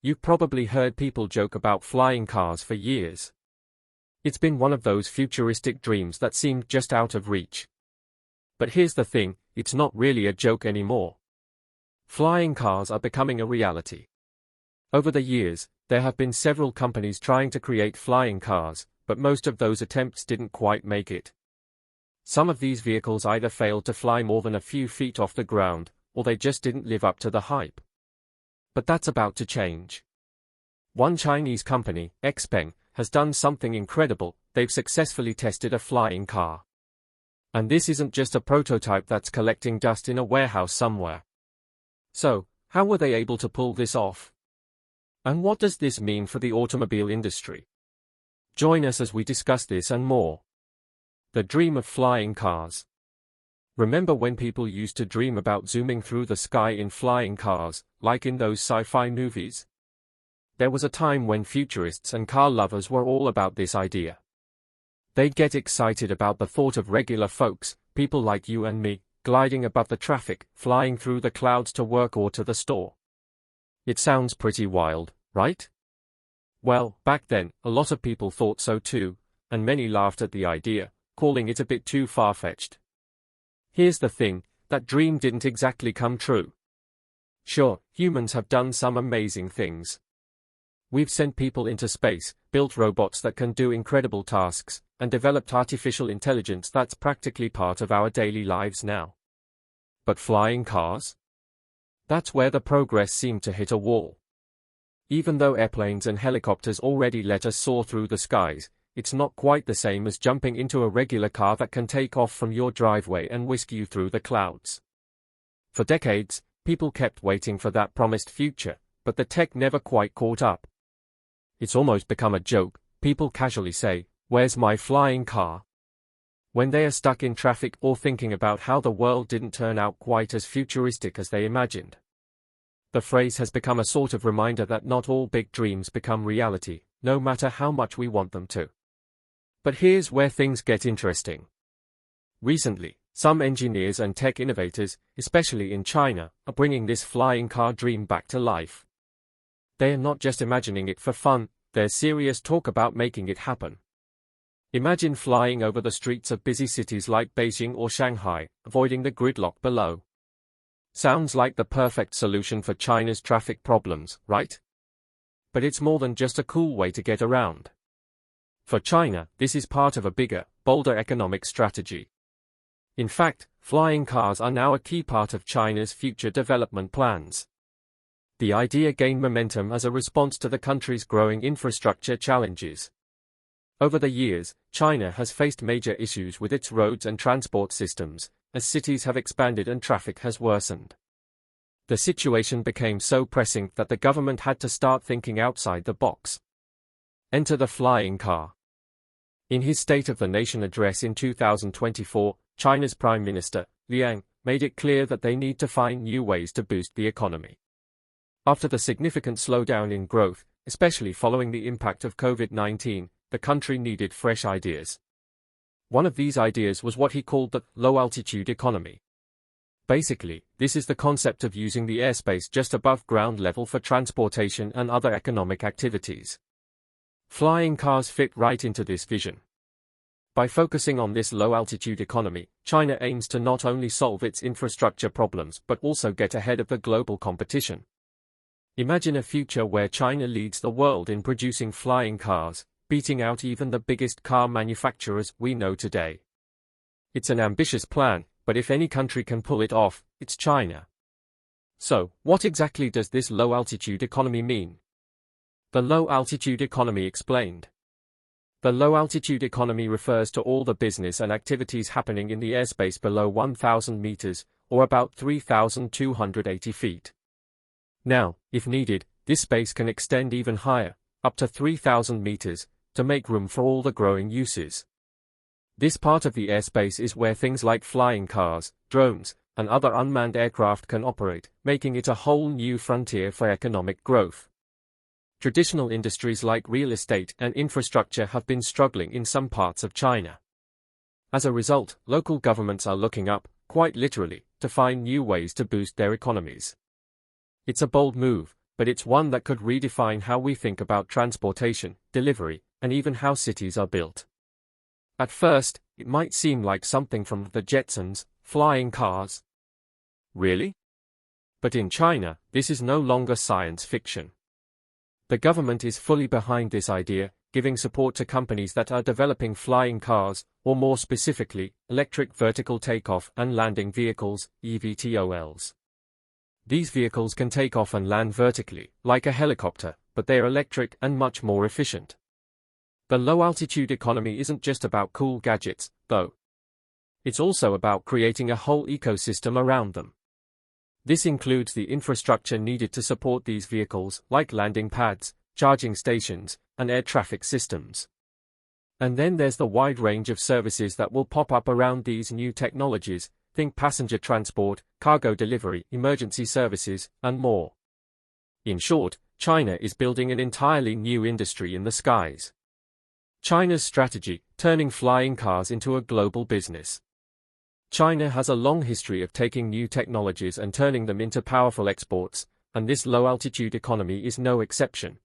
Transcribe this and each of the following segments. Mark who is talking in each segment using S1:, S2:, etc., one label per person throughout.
S1: You've probably heard people joke about flying cars for years. It's been one of those futuristic dreams that seemed just out of reach. But here's the thing, it's not really a joke anymore. Flying cars are becoming a reality. Over the years, there have been several companies trying to create flying cars, but most of those attempts didn't quite make it. Some of these vehicles either failed to fly more than a few feet off the ground, or they just didn't live up to the hype. But that's about to change. One Chinese company, Xpeng, has done something incredible. They've successfully tested a flying car. And this isn't just a prototype that's collecting dust in a warehouse somewhere. So, how were they able to pull this off? And what does this mean for the automobile industry? Join us as we discuss this and more. The dream of flying cars. Remember when people used to dream about zooming through the sky in flying cars, like in those sci-fi movies? There was a time when futurists and car lovers were all about this idea. They'd get excited about the thought of regular folks, people like you and me, gliding above the traffic, flying through the clouds to work or to the store. It sounds pretty wild, right? Well, back then, a lot of people thought so too, and many laughed at the idea, calling it a bit too far-fetched. Here's the thing, that dream didn't exactly come true. Sure, humans have done some amazing things. We've sent people into space, built robots that can do incredible tasks, and developed artificial intelligence that's practically part of our daily lives now. But flying cars? That's where the progress seemed to hit a wall. Even though airplanes and helicopters already let us soar through the skies, it's not quite the same as jumping into a regular car that can take off from your driveway and whisk you through the clouds. For decades, people kept waiting for that promised future, but the tech never quite caught up. It's almost become a joke. People casually say, "Where's my flying car?" when they are stuck in traffic or thinking about how the world didn't turn out quite as futuristic as they imagined. The phrase has become a sort of reminder that not all big dreams become reality, no matter how much we want them to. But here's where things get interesting. Recently, some engineers and tech innovators, especially in China, are bringing this flying car dream back to life. They are not just imagining it for fun, there's serious talk about making it happen. Imagine flying over the streets of busy cities like Beijing or Shanghai, avoiding the gridlock below. Sounds like the perfect solution for China's traffic problems, right? But it's more than just a cool way to get around. For China, this is part of a bigger, bolder economic strategy. In fact, flying cars are now a key part of China's future development plans. The idea gained momentum as a response to the country's growing infrastructure challenges. Over the years, China has faced major issues with its roads and transport systems, as cities have expanded and traffic has worsened. The situation became so pressing that the government had to start thinking outside the box. Enter the flying car. In his State of the Nation address in 2024, China's Prime Minister, Liang, made it clear that they need to find new ways to boost the economy. After the significant slowdown in growth, especially following the impact of COVID-19, the country needed fresh ideas. One of these ideas was what he called the low-altitude economy. Basically, this is the concept of using the airspace just above ground level for transportation and other economic activities. Flying cars fit right into this vision. By focusing on this low-altitude economy, China aims to not only solve its infrastructure problems but also get ahead of the global competition. Imagine a future where China leads the world in producing flying cars, beating out even the biggest car manufacturers we know today. It's an ambitious plan, but if any country can pull it off, it's China. So, what exactly does this low-altitude economy mean? The low-altitude economy explained. The low-altitude economy refers to all the business and activities happening in the airspace below 1,000 meters, or about 3,280 feet. Now, if needed, this space can extend even higher, up to 3,000 meters, to make room for all the growing uses. This part of the airspace is where things like flying cars, drones, and other unmanned aircraft can operate, making it a whole new frontier for economic growth. Traditional industries like real estate and infrastructure have been struggling in some parts of China. As a result, local governments are looking up, quite literally, to find new ways to boost their economies. It's a bold move, but it's one that could redefine how we think about transportation, delivery, and even how cities are built. At first, it might seem like something from the Jetsons, flying cars. Really? But in China, this is no longer science fiction. The government is fully behind this idea, giving support to companies that are developing flying cars, or more specifically, electric vertical takeoff and landing vehicles, EVTOLs. These vehicles can take off and land vertically, like a helicopter, but they are electric and much more efficient. The low-altitude economy isn't just about cool gadgets, though. It's also about creating a whole ecosystem around them. This includes the infrastructure needed to support these vehicles, like landing pads, charging stations, and air traffic systems. And then there's the wide range of services that will pop up around these new technologies. Think passenger transport, cargo delivery, emergency services, and more. In short, China is building an entirely new industry in the skies. China's strategy, turning flying cars into a global business. China has a long history of taking new technologies and turning them into powerful exports, and this low-altitude economy is no exception.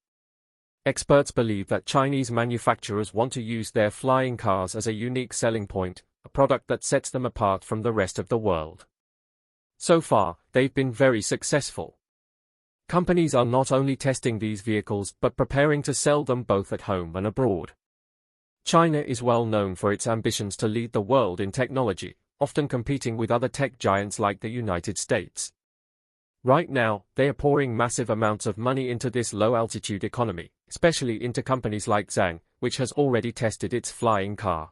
S1: Experts believe that Chinese manufacturers want to use their flying cars as a unique selling point, a product that sets them apart from the rest of the world. So far, they've been very successful. Companies are not only testing these vehicles but preparing to sell them both at home and abroad. China is well known for its ambitions to lead the world in technology, often competing with other tech giants like the United States. Right now, they are pouring massive amounts of money into this low-altitude economy, especially into companies like Zhang, which has already tested its flying car.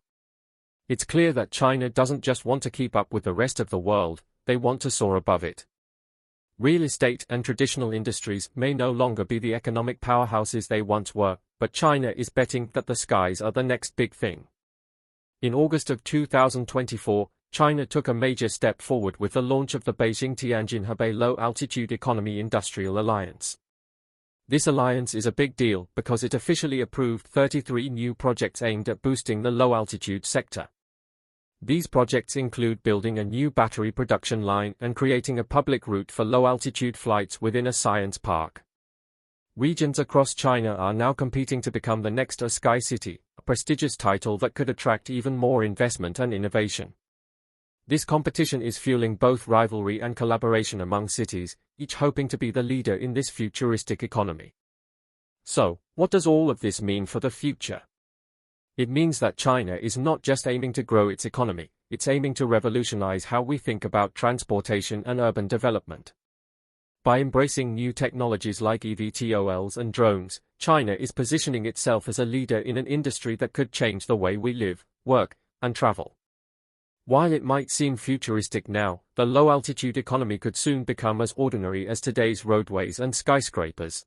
S1: It's clear that China doesn't just want to keep up with the rest of the world, they want to soar above it. Real estate and traditional industries may no longer be the economic powerhouses they once were, but China is betting that the skies are the next big thing. In August of 2024, China took a major step forward with the launch of the Beijing-Tianjin-Hebei Low-Altitude Economy Industrial Alliance. This alliance is a big deal because it officially approved 33 new projects aimed at boosting the low-altitude sector. These projects include building a new battery production line and creating a public route for low-altitude flights within a science park. Regions across China are now competing to become the next Sky City, a prestigious title that could attract even more investment and innovation. This competition is fueling both rivalry and collaboration among cities, each hoping to be the leader in this futuristic economy. So, what does all of this mean for the future? It means that China is not just aiming to grow its economy, it's aiming to revolutionize how we think about transportation and urban development. By embracing new technologies like EVTOLs and drones, China is positioning itself as a leader in an industry that could change the way we live, work, and travel. While it might seem futuristic now, the low-altitude economy could soon become as ordinary as today's roadways and skyscrapers.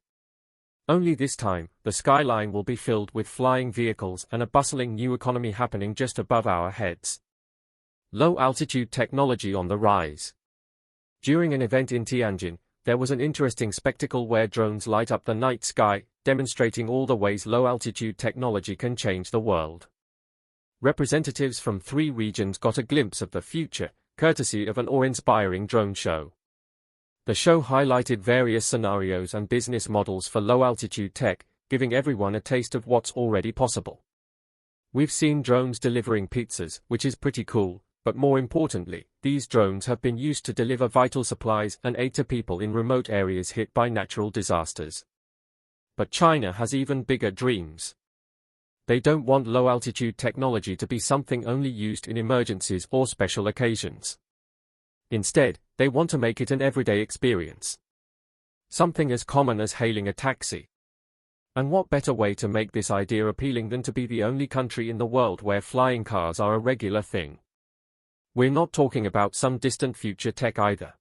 S1: Only this time, the skyline will be filled with flying vehicles and a bustling new economy happening just above our heads. Low-altitude technology on the rise. During an event in Tianjin, there was an interesting spectacle where drones light up the night sky, demonstrating all the ways low-altitude technology can change the world. Representatives from 3 regions got a glimpse of the future, courtesy of an awe-inspiring drone show. The show highlighted various scenarios and business models for low-altitude tech, giving everyone a taste of what's already possible. We've seen drones delivering pizzas, which is pretty cool, but more importantly, these drones have been used to deliver vital supplies and aid to people in remote areas hit by natural disasters. But China has even bigger dreams. They don't want low-altitude technology to be something only used in emergencies or special occasions. Instead, they want to make it an everyday experience. Something as common as hailing a taxi. And what better way to make this idea appealing than to be the only country in the world where flying cars are a regular thing? We're not talking about some distant future tech either.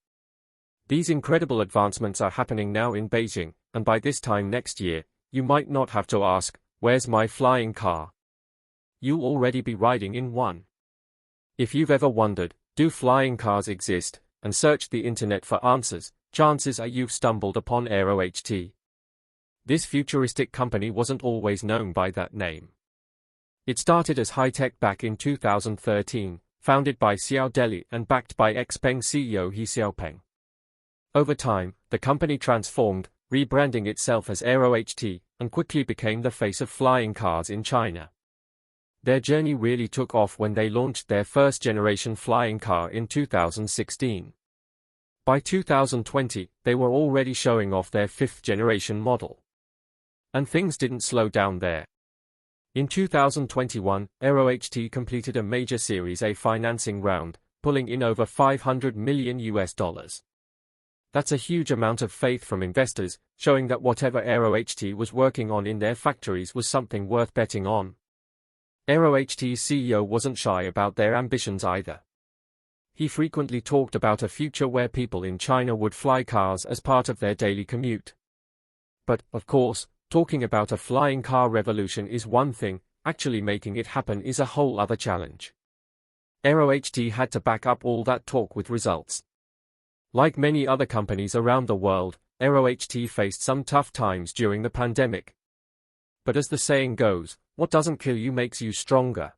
S1: These incredible advancements are happening now in Beijing, and by this time next year, you might not have to ask, "Where's my flying car?" You'll already be riding in one. If you've ever wondered, do flying cars exist, and searched the internet for answers, chances are you've stumbled upon AeroHT. This futuristic company wasn't always known by that name. It started as high-tech back in 2013, founded by Xiao Deli and backed by Xpeng CEO He Xiaopeng. Over time, the company transformed, rebranding itself as AeroHT, and quickly became the face of flying cars in China. Their journey really took off when they launched their first-generation flying car in 2016. By 2020, they were already showing off their fifth-generation model. And things didn't slow down there. In 2021, AeroHT completed a major Series A financing round, pulling in over $500 million. That's a huge amount of faith from investors, showing that whatever AeroHT was working on in their factories was something worth betting on. AeroHT's CEO wasn't shy about their ambitions either. He frequently talked about a future where people in China would fly cars as part of their daily commute. But, of course, talking about a flying car revolution is one thing, actually making it happen is a whole other challenge. AeroHT had to back up all that talk with results. Like many other companies around the world, AeroHT faced some tough times during the pandemic. But as the saying goes, what doesn't kill you makes you stronger.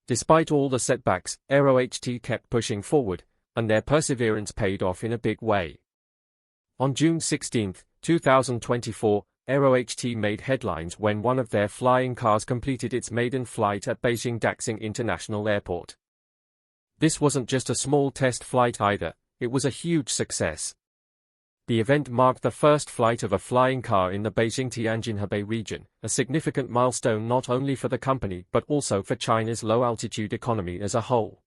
S1: Despite all the setbacks, AeroHT kept pushing forward, and their perseverance paid off in a big way. On June 16, 2024, AeroHT made headlines when one of their flying cars completed its maiden flight at Beijing Daxing International Airport. This wasn't just a small test flight either, it was a huge success. The event marked the first flight of a flying car in the Beijing-Tianjin-Hebei region, a significant milestone not only for the company but also for China's low-altitude economy as a whole.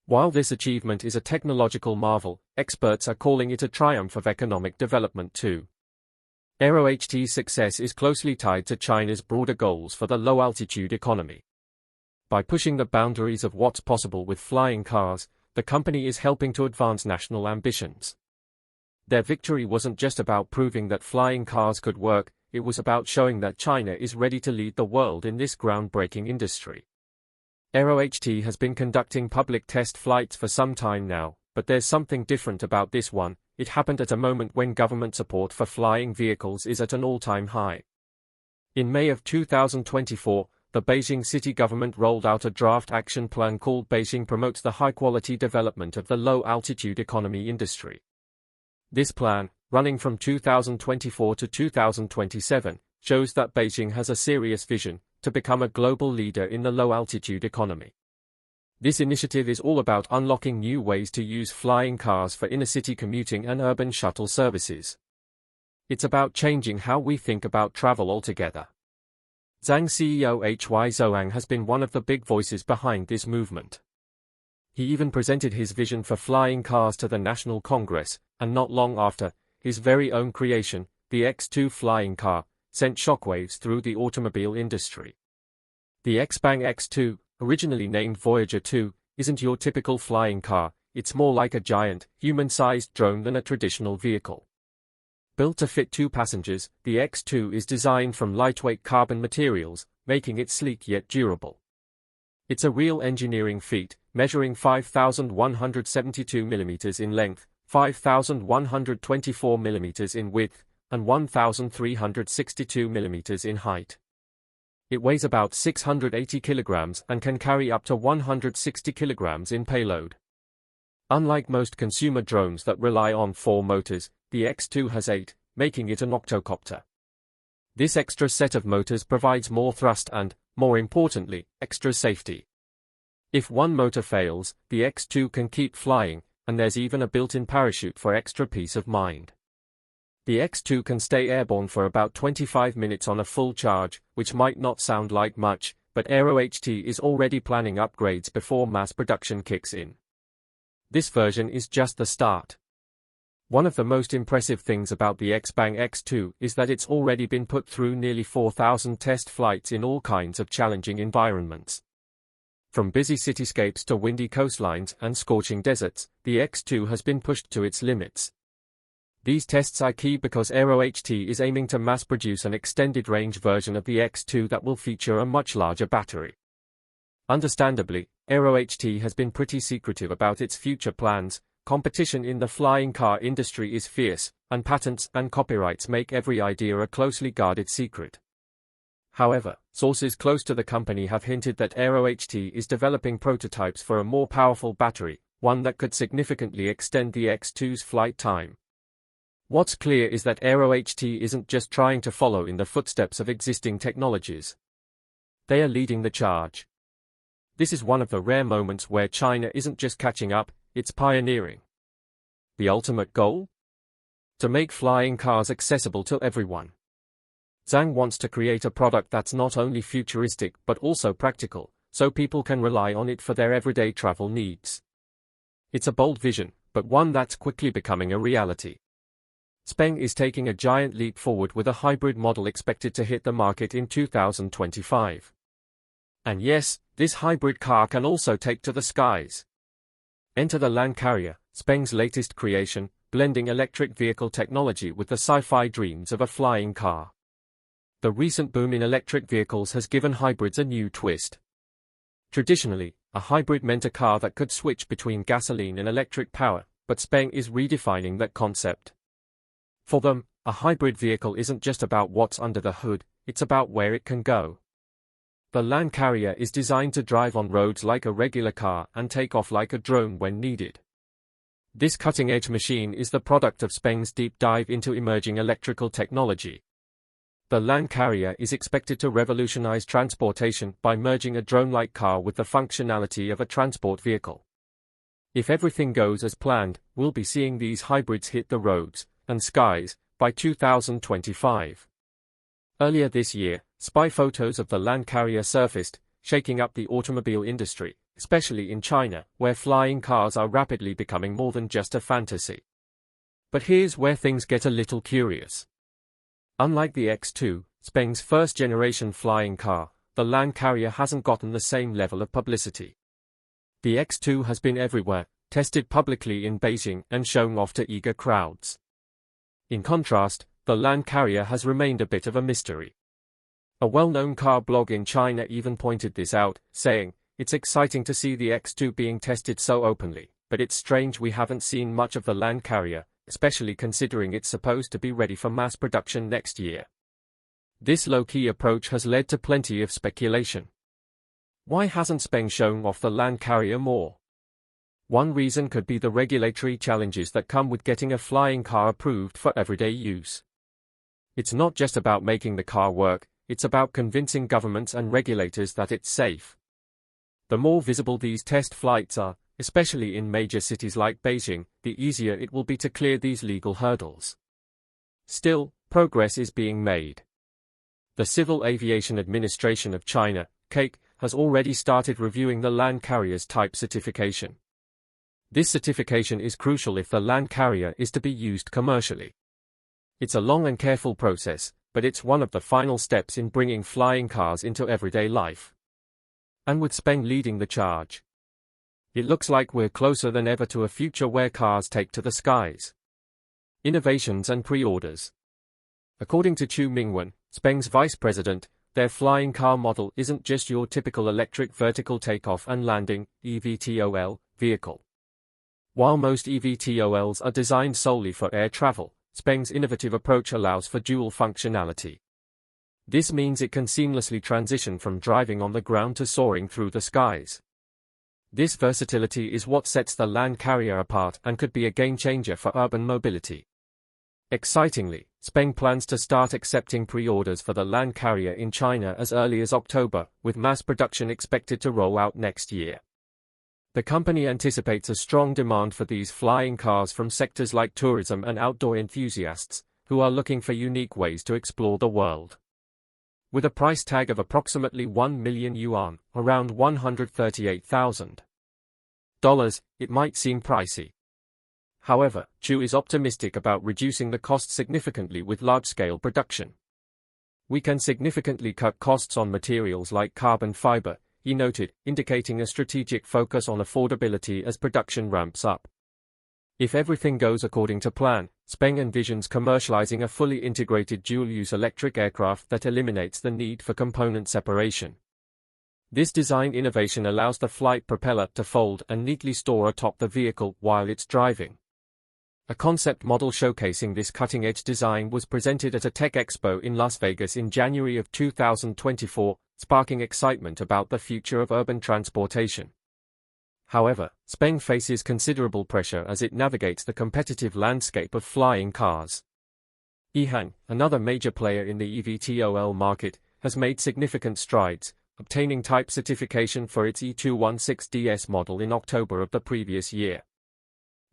S1: While this achievement is a technological marvel, experts are calling it a triumph of economic development too. AeroHT's success is closely tied to China's broader goals for the low-altitude economy. By pushing the boundaries of what's possible with flying cars, the company is helping to advance national ambitions. Their victory wasn't just about proving that flying cars could work, it was about showing that China is ready to lead the world in this groundbreaking industry. AeroHT has been conducting public test flights for some time now, but there's something different about this one. It happened at a moment when government support for flying vehicles is at an all-time high. In May of 2024, the Beijing city government rolled out a draft action plan called Beijing Promotes the High-Quality Development of the Low-Altitude Economy Industry. This plan, running from 2024 to 2027, shows that Beijing has a serious vision to become a global leader in the low-altitude economy. This initiative is all about unlocking new ways to use flying cars for inner-city commuting and urban shuttle services. It's about changing how we think about travel altogether. Zhang CEO Hy Zhuang has been one of the big voices behind this movement. He even presented his vision for flying cars to the National Congress, and not long after, his very own creation, the X2 flying car, sent shockwaves through the automobile industry. The XPeng X2, originally named Voyager 2, isn't your typical flying car, it's more like a giant, human-sized drone than a traditional vehicle. Built to fit 2 passengers, the X2 is designed from lightweight carbon materials, making it sleek yet durable. It's a real engineering feat, measuring 5,172 mm in length, 5,124 mm in width, and 1,362 mm in height. It weighs about 680 kilograms and can carry up to 160 kilograms in payload. Unlike most consumer drones that rely on 4 motors, the X2 has 8, making it an octocopter. This extra set of motors provides more thrust and, more importantly, extra safety. If one motor fails, the X2 can keep flying, and there's even a built-in parachute for extra peace of mind. The X2 can stay airborne for about 25 minutes on a full charge, which might not sound like much, but AeroHT is already planning upgrades before mass production kicks in. This version is just the start. One of the most impressive things about the XPeng X2 is that it's already been put through nearly 4,000 test flights in all kinds of challenging environments. From busy cityscapes to windy coastlines and scorching deserts, the X2 has been pushed to its limits. These tests are key because AeroHT is aiming to mass-produce an extended-range version of the X2 that will feature a much larger battery. Understandably, AeroHT has been pretty secretive about its future plans. Competition in the flying car industry is fierce, and patents and copyrights make every idea a closely guarded secret. However, sources close to the company have hinted that AeroHT is developing prototypes for a more powerful battery, one that could significantly extend the X2's flight time. What's clear is that AeroHT isn't just trying to follow in the footsteps of existing technologies. They are leading the charge. This is one of the rare moments where China isn't just catching up, it's pioneering. The ultimate goal? To make flying cars accessible to everyone. Zhang wants to create a product that's not only futuristic but also practical, so people can rely on it for their everyday travel needs. It's a bold vision, but one that's quickly becoming a reality. Speng is taking a giant leap forward with a hybrid model expected to hit the market in 2025. And yes, this hybrid car can also take to the skies. Enter the Land Carrier, Speng's latest creation, blending electric vehicle technology with the sci-fi dreams of a flying car. The recent boom in electric vehicles has given hybrids a new twist. Traditionally, a hybrid meant a car that could switch between gasoline and electric power, but Speng is redefining that concept. For them, a hybrid vehicle isn't just about what's under the hood, it's about where it can go. The Land Carrier is designed to drive on roads like a regular car and take off like a drone when needed. This cutting-edge machine is the product of Speng's deep dive into emerging electrical technology. The Land Carrier is expected to revolutionize transportation by merging a drone-like car with the functionality of a transport vehicle. If everything goes as planned, we'll be seeing these hybrids hit the roads and skies by 2025. Earlier this year, spy photos of the Land Carrier surfaced, shaking up the automobile industry, especially in China, where flying cars are rapidly becoming more than just a fantasy. But here's where things get a little curious. Unlike the X2, Speng's first-generation flying car, the Land Carrier hasn't gotten the same level of publicity. The X2 has been everywhere, tested publicly in Beijing and shown off to eager crowds. In contrast, the Land Carrier has remained a bit of a mystery. A well-known car blog in China even pointed this out, saying, "It's exciting to see the X2 being tested so openly, but it's strange we haven't seen much of the Land Carrier, especially considering it's supposed to be ready for mass production next year." This low-key approach has led to plenty of speculation. Why hasn't Speng shown off the Land Carrier more? One reason could be the regulatory challenges that come with getting a flying car approved for everyday use. It's not just about making the car work, it's about convincing governments and regulators that it's safe. The more visible these test flights are, especially in major cities like Beijing, the easier it will be to clear these legal hurdles. Still, progress is being made. The Civil Aviation Administration of China, CAAC, has already started reviewing the Land Carrier's type certification. This certification is crucial if the Land Carrier is to be used commercially. It's a long and careful process, but it's one of the final steps in bringing flying cars into everyday life. And with Speng leading the charge, it looks like we're closer than ever to a future where cars take to the skies. Innovations and pre-orders. According to Chu Mingwen, Speng's vice president, their flying car model isn't just your typical electric vertical takeoff and landing (eVTOL) vehicle. While most eVTOLs are designed solely for air travel, Speng's innovative approach allows for dual functionality. This means it can seamlessly transition from driving on the ground to soaring through the skies. This versatility is what sets the Land Carrier apart and could be a game-changer for urban mobility. Excitingly, Speng plans to start accepting pre-orders for the Land Carrier in China as early as October, with mass production expected to roll out next year. The company anticipates a strong demand for these flying cars from sectors like tourism and outdoor enthusiasts, who are looking for unique ways to explore the world. With a price tag of approximately 1 million yuan, around $138,000, it might seem pricey. However, Chu is optimistic about reducing the cost significantly with large-scale production. "We can significantly cut costs on materials like carbon fiber," he noted, indicating a strategic focus on affordability as production ramps up. If everything goes according to plan, Speng envisions commercializing a fully integrated dual-use electric aircraft that eliminates the need for component separation. This design innovation allows the flight propeller to fold and neatly store atop the vehicle while it's driving. A concept model showcasing this cutting-edge design was presented at a tech expo in Las Vegas in January of 2024, sparking excitement about the future of urban transportation. However, Speng faces considerable pressure as it navigates the competitive landscape of flying cars. EHang, another major player in the eVTOL market, has made significant strides, obtaining type certification for its E216DS model in October of the previous year.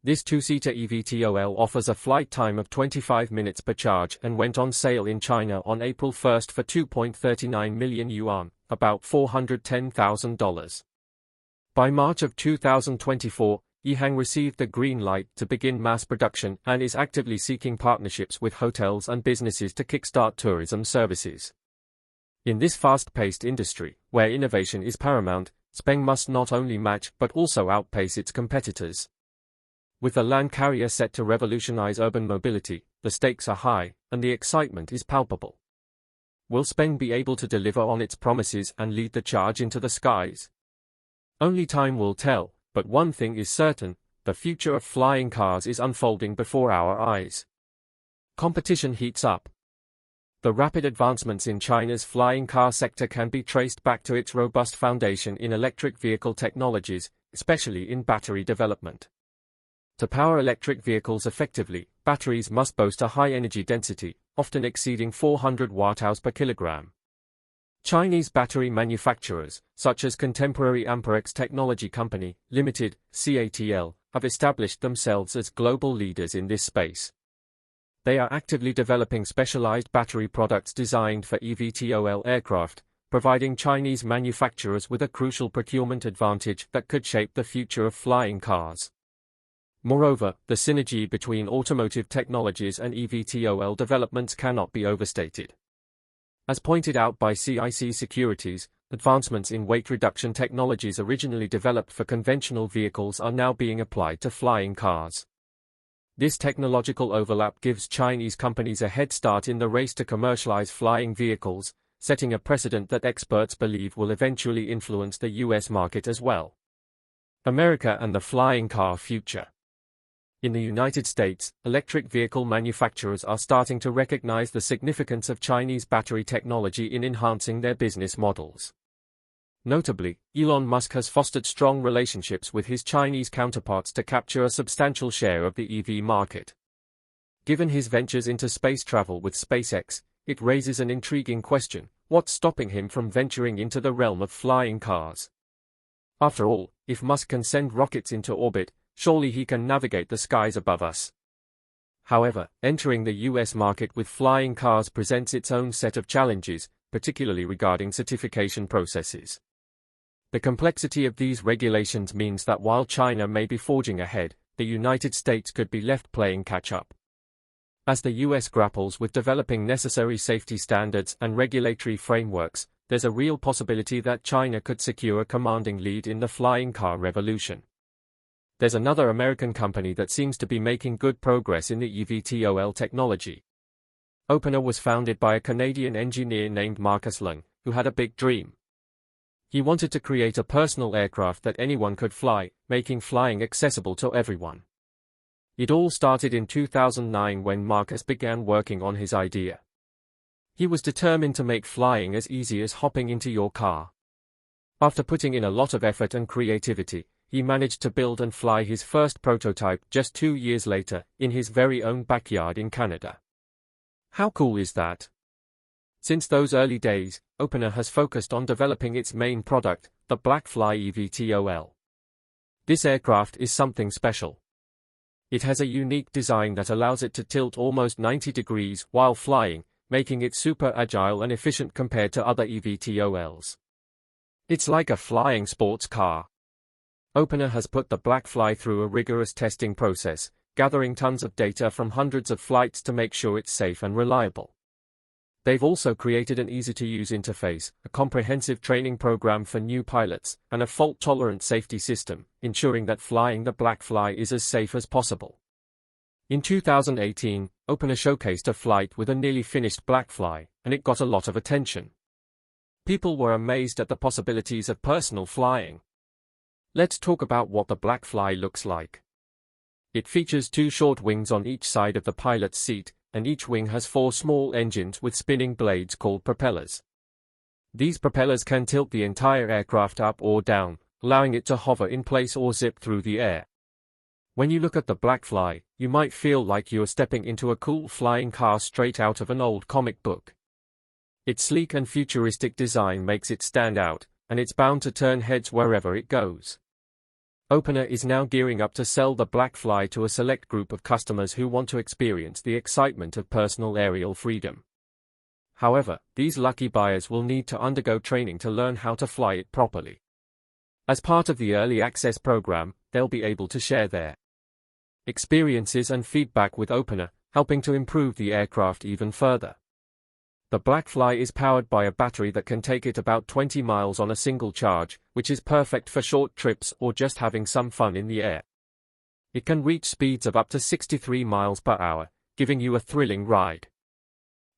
S1: This two-seater eVTOL offers a flight time of 25 minutes per charge and went on sale in China on April 1 for 2.39 million yuan, about $410,000. By March of 2024, EHang received the green light to begin mass production and is actively seeking partnerships with hotels and businesses to kickstart tourism services. In this fast-paced industry, where innovation is paramount, SpaceX must not only match but also outpace its competitors. With the land carrier set to revolutionize urban mobility, the stakes are high, and the excitement is palpable. Will SpaceX be able to deliver on its promises and lead the charge into the skies? Only time will tell, but one thing is certain: the future of flying cars is unfolding before our eyes. Competition heats up. The rapid advancements in China's flying car sector can be traced back to its robust foundation in electric vehicle technologies, especially in battery development. To power electric vehicles effectively, batteries must boast a high energy density, often exceeding 400 watt-hours per kilogram. Chinese battery manufacturers, such as contemporary Amperex Technology Company, Limited, CATL, have established themselves as global leaders in this space. They are actively developing specialized battery products designed for eVTOL aircraft, providing Chinese manufacturers with a crucial procurement advantage that could shape the future of flying cars. Moreover, the synergy between automotive technologies and eVTOL developments cannot be overstated. As pointed out by CIC Securities, advancements in weight reduction technologies originally developed for conventional vehicles are now being applied to flying cars. This technological overlap gives Chinese companies a head start in the race to commercialize flying vehicles, setting a precedent that experts believe will eventually influence the US market as well. America and the flying car future. In the United States, electric vehicle manufacturers are starting to recognize the significance of Chinese battery technology in enhancing their business models. Notably, Elon Musk has fostered strong relationships with his Chinese counterparts to capture a substantial share of the EV market. Given his ventures into space travel with SpaceX, it raises an intriguing question: what's stopping him from venturing into the realm of flying cars? After all, if Musk can send rockets into orbit, surely he can navigate the skies above us. However, entering the US market with flying cars presents its own set of challenges, particularly regarding certification processes. The complexity of these regulations means that while China may be forging ahead, the United States could be left playing catch-up. As the US grapples with developing necessary safety standards and regulatory frameworks, there's a real possibility that China could secure a commanding lead in the flying car revolution. There's another American company that seems to be making good progress in the eVTOL technology. Opener was founded by a Canadian engineer named Marcus Leung, who had a big dream. He wanted to create a personal aircraft that anyone could fly, making flying accessible to everyone. It all started in 2009 when Marcus began working on his idea. He was determined to make flying as easy as hopping into your car. After putting in a lot of effort and creativity, he managed to build and fly his first prototype just 2 years later, in his very own backyard in Canada. How cool is that? Since those early days, Opener has focused on developing its main product, the Blackfly eVTOL. This aircraft is something special. It has a unique design that allows it to tilt almost 90 degrees while flying, making it super agile and efficient compared to other eVTOLs. It's like a flying sports car. Opener has put the Blackfly through a rigorous testing process, gathering tons of data from hundreds of flights to make sure it's safe and reliable. They've also created an easy-to-use interface, a comprehensive training program for new pilots, and a fault-tolerant safety system, ensuring that flying the Blackfly is as safe as possible. In 2018, Opener showcased a flight with a nearly finished Blackfly, and it got a lot of attention. People were amazed at the possibilities of personal flying. Let's talk about what the Blackfly looks like. It features 2 short wings on each side of the pilot's seat, and each wing has 4 small engines with spinning blades called propellers. These propellers can tilt the entire aircraft up or down, allowing it to hover in place or zip through the air. When you look at the Blackfly, you might feel like you're stepping into a cool flying car straight out of an old comic book. Its sleek and futuristic design makes it stand out, and it's bound to turn heads wherever it goes. Opener is now gearing up to sell the Blackfly to a select group of customers who want to experience the excitement of personal aerial freedom. However, these lucky buyers will need to undergo training to learn how to fly it properly. As part of the early access program, they'll be able to share their experiences and feedback with Opener, helping to improve the aircraft even further. The Blackfly is powered by a battery that can take it about 20 miles on a single charge, which is perfect for short trips or just having some fun in the air. It can reach speeds of up to 63 miles per hour, giving you a thrilling ride.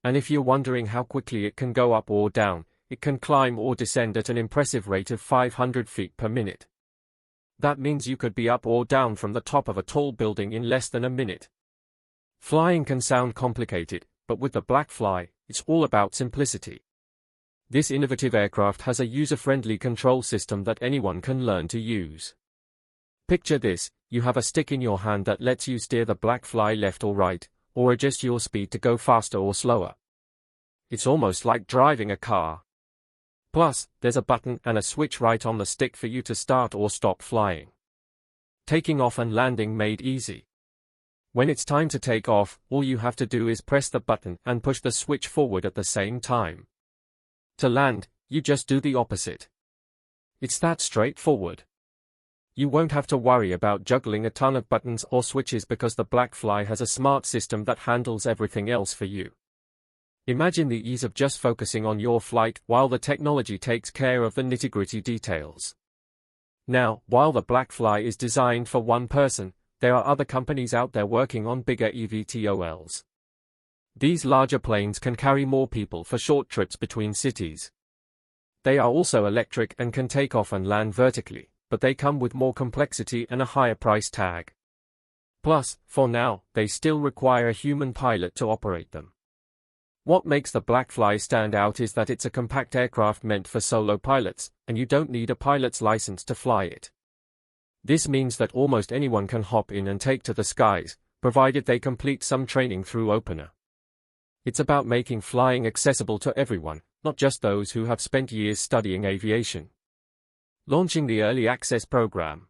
S1: And if you're wondering how quickly it can go up or down, it can climb or descend at an impressive rate of 500 feet per minute. That means you could be up or down from the top of a tall building in less than a minute. Flying can sound complicated, but with the Blackfly, it's all about simplicity. This innovative aircraft has a user-friendly control system that anyone can learn to use. Picture this: you have a stick in your hand that lets you steer the Blackfly left or right, or adjust your speed to go faster or slower. It's almost like driving a car. Plus, there's a button and a switch right on the stick for you to start or stop flying. Taking off and landing made easy. When it's time to take off, all you have to do is press the button and push the switch forward at the same time. To land, you just do the opposite. It's that straightforward. You won't have to worry about juggling a ton of buttons or switches because the Blackfly has a smart system that handles everything else for you. Imagine the ease of just focusing on your flight while the technology takes care of the nitty-gritty details. Now, while the Blackfly is designed for one person, there are other companies out there working on bigger eVTOLs. These larger planes can carry more people for short trips between cities. They are also electric and can take off and land vertically, but they come with more complexity and a higher price tag. Plus, for now, they still require a human pilot to operate them. What makes the Blackfly stand out is that it's a compact aircraft meant for solo pilots, and you don't need a pilot's license to fly it. This means that almost anyone can hop in and take to the skies, provided they complete some training through Opener. It's about making flying accessible to everyone, not just those who have spent years studying aviation. Launching the Early Access Program.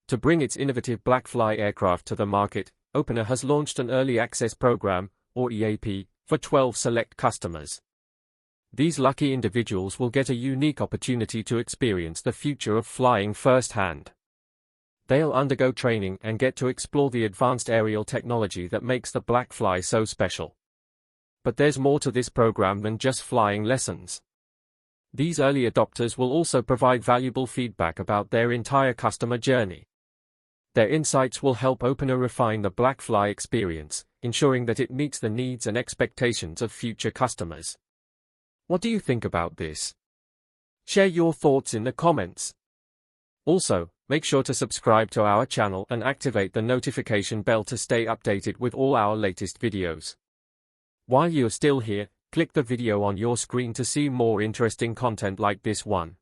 S1: To bring its innovative Blackfly aircraft to the market, Opener has launched an Early Access Program, or EAP, for 12 select customers. These lucky individuals will get a unique opportunity to experience the future of flying firsthand. They'll undergo training and get to explore the advanced aerial technology that makes the Blackfly so special. But there's more to this program than just flying lessons. These early adopters will also provide valuable feedback about their entire customer journey. Their insights will help Opener refine the Blackfly experience, ensuring that it meets the needs and expectations of future customers. What do you think about this? Share your thoughts in the comments. Also, make sure to subscribe to our channel and activate the notification bell to stay updated with all our latest videos. While you're still here, click the video on your screen to see more interesting content like this one.